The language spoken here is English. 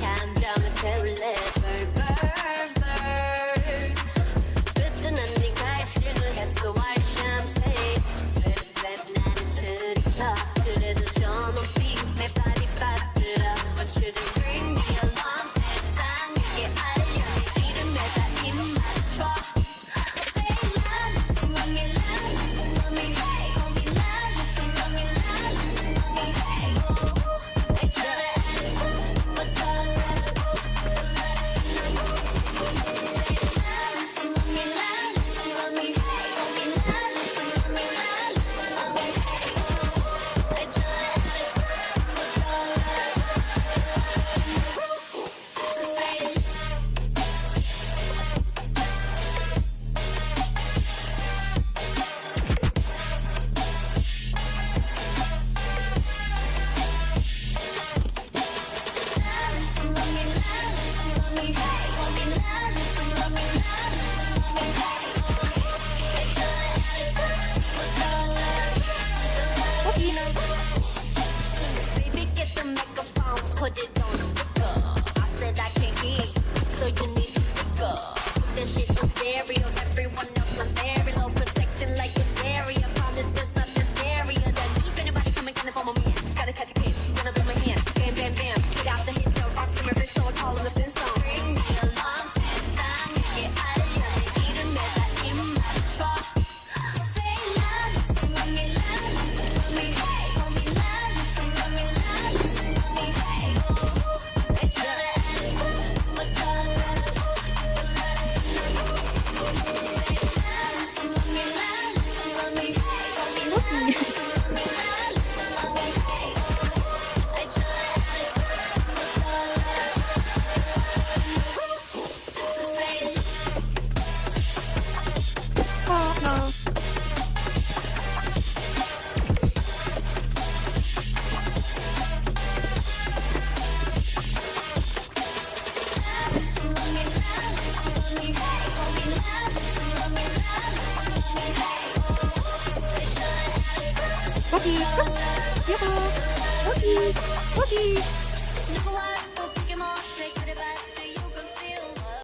감정을 태울래 burn 뜨뜻한 네가 입증을 했어 white champagne sip sip 나는 들이켜 그래도 저 높이 내 발이 빠뜨려 want you to bring me along 세상에게 알려 내 이름에다 입 맞춰 say love listen love me love listen love me hey call me love listen love me love listen love me hey oh I try to answer but touch it the letters in the book say love listen love me love listen love me hey call me love listen love me love listen love me hey oh I try to answer but touch it to say listen love me love listen love me hey call me love listen love me love listen love me hey oh I try to answer but touch it the letters in the book baby get the microphone put it on speaker I said I can't hear you so you need to speak up put that shit on stereo everyone else on very low protection like a barrier promise there's nothing scarier than me if anybody coming kind of for my man gotta catch a case gonna be my hand bam bam bam get out the hit yo rock some every so I call in the fin song bring me along 세상에게 알려 내 이름에다 입 맞춰 say love listen love me love listen love me hey call me love listen love me love listen love me hey oh I try to answer but touch it the letters in the book say love listen love me love listen love me hey call me love listen love me love listen love me hey oh I try to answer but touch it to say listen love me love listen love me hey call me love listen love me love listen love me hey oh I try to answer 여기, 여보, 여기, 여기.